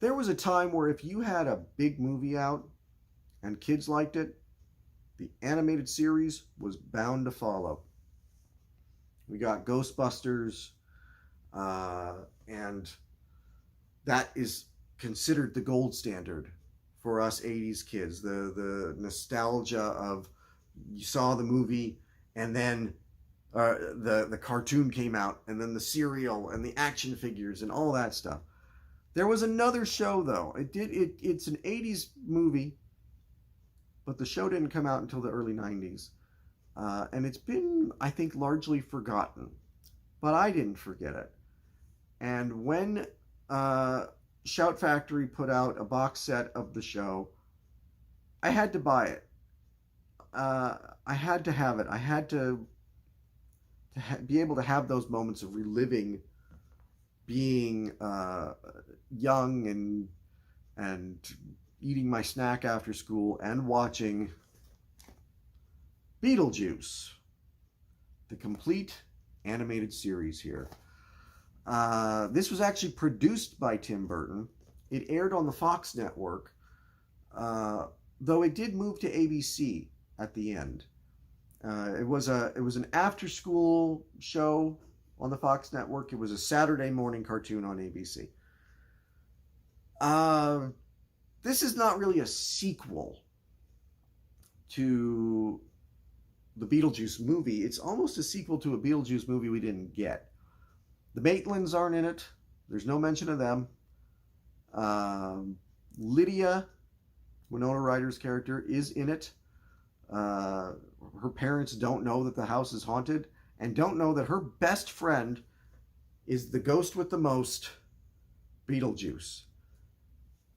There was a time where if you had a big movie out and kids liked it, the animated series was bound to follow. We got Ghostbusters, and that is considered the gold standard for us 80s kids. The nostalgia of you saw the movie and then the cartoon came out and then the cereal and the action figures and all that stuff. There was another show though. It's an 80s movie, but the show didn't come out until the early 90s. And it's been, I think, largely forgotten. But I didn't forget it. And when Shout Factory put out a box set of the show, I had to buy it. I had to have it. I had to be able to have those moments of reliving being young and eating my snack after school and watching Beetlejuice, the complete animated series here. This was actually produced by Tim Burton. It aired on the Fox network, though it did move to ABC at the end. It was an after school show on the Fox network. It was a Saturday morning cartoon on ABC. This is not really a sequel to the Beetlejuice movie. It's almost a sequel to a Beetlejuice movie we didn't get. The Maitlands aren't in it. There's no mention of them. Lydia, Winona Ryder's character, is in it. Her parents don't know that the house is haunted and don't know that her best friend is the ghost with the most, Beetlejuice.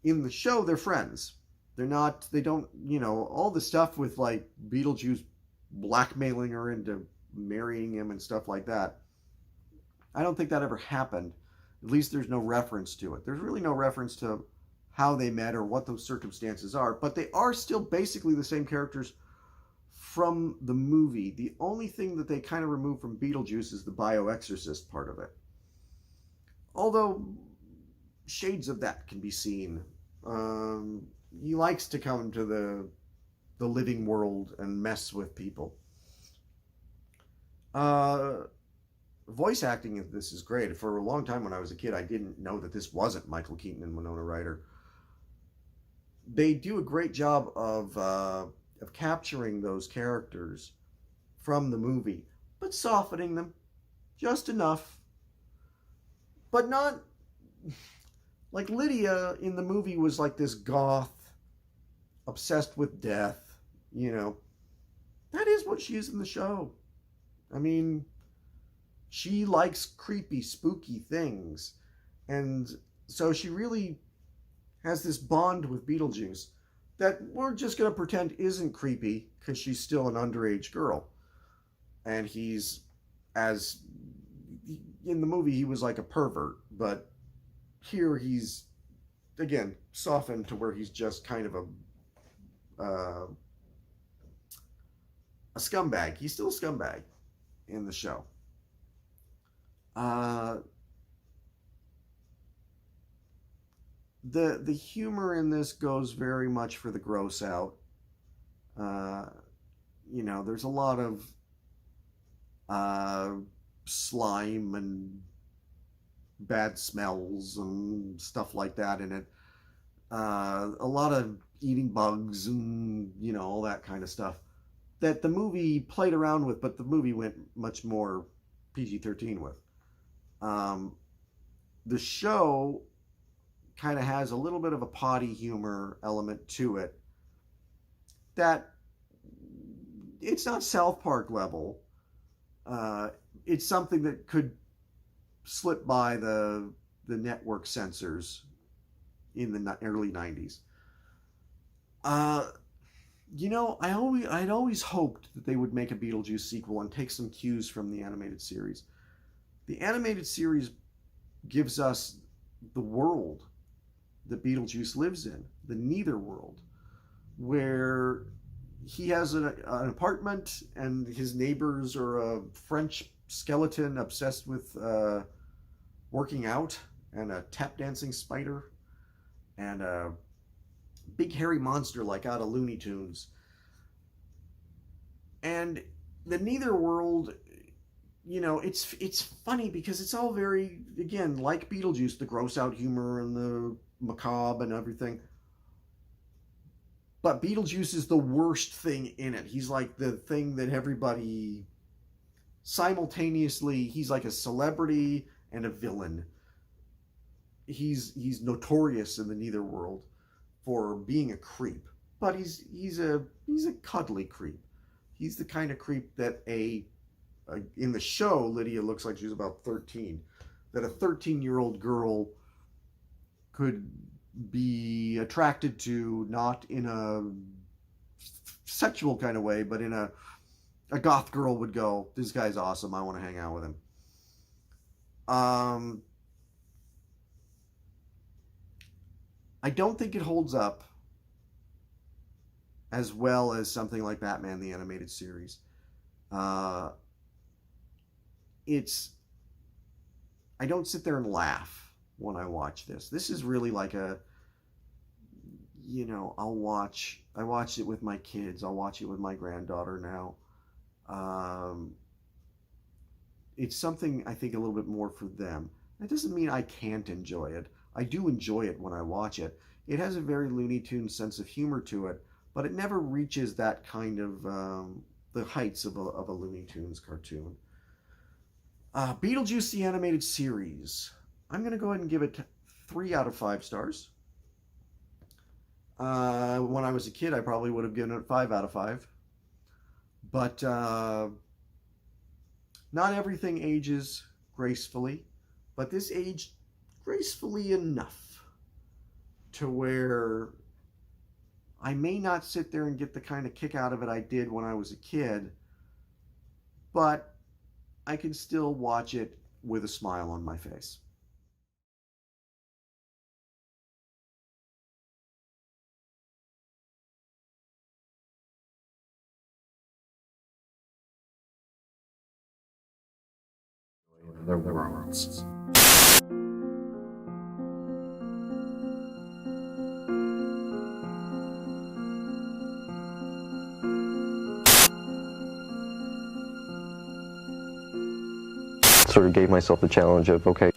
In the show, they're friends. They don't, all the stuff with like Beetlejuice blackmailing her into marrying him and stuff like that. I don't think that ever happened. At least there's no reference to it. There's really no reference to how they met or what those circumstances are, but they are still basically the same characters from the movie. The only thing that they kind of remove from Beetlejuice is the bioexorcist part of it. Although shades of that can be seen. He likes to come to the living world and mess with people. Voice acting of this is great. For a long time when I was a kid, I didn't know that this wasn't Michael Keaton and Winona Ryder. They do a great job of capturing those characters from the movie, but softening them just enough. But not like Lydia in the movie was like this goth, obsessed with death. That is what she is in the show. I mean, she likes creepy, spooky things. And so she really has this bond with Beetlejuice that we're just going to pretend isn't creepy because she's still an underage girl. And he's, as in the movie, he was like a pervert. But here he's, again, softened to where he's just kind of a scumbag. He's still a scumbag in the show. The humor in this goes very much for the gross out. There's a lot of slime and bad smells and stuff like that in it. A lot of eating bugs and all that kind of stuff that the movie played around with, but the movie went much more PG-13 with. The show kind of has a little bit of a potty humor element to it that it's not South Park level. It's something that could slip by the network censors in the early 90s. I'd always hoped that they would make a Beetlejuice sequel and take some cues from the animated series. The animated series gives us the world that Beetlejuice lives in, the Neither world, where he has an apartment and his neighbors are a French skeleton obsessed with working out and a tap dancing spider. and a big hairy monster like out of Looney Tunes. And the Netherworld, it's funny because it's all very, again, like Beetlejuice, the gross out humor and the macabre and everything. But Beetlejuice is the worst thing in it. He's like the thing that everybody simultaneously, he's like a celebrity and a villain. He's notorious in the Netherworld for being a creep, but he's a cuddly creep. He's the kind of creep that in the show, Lydia looks like she's about 13, that a 13-year-old girl could be attracted to, not in a sexual kind of way, but in a goth girl would go, this guy's awesome, I want to hang out with him. I don't think it holds up as well as something like Batman the Animated Series. I don't sit there and laugh when I watch this. This is really like I watch it with my kids. I'll watch it with my granddaughter now. It's something I think a little bit more for them. That doesn't mean I can't enjoy it. I do enjoy it when I watch it. It has a very Looney Tunes sense of humor to it, but it never reaches that kind of the heights of a Looney Tunes cartoon. Beetlejuice the Animated Series. I'm going to go ahead and give it 3 out of 5 stars. When I was a kid, I probably would have given it 5 out of 5. But not everything ages gracefully, but this aged gracefully enough to where I may not sit there and get the kind of kick out of it I did when I was a kid, but I can still watch it with a smile on my face. The worlds. Sort of gave myself the challenge of, okay,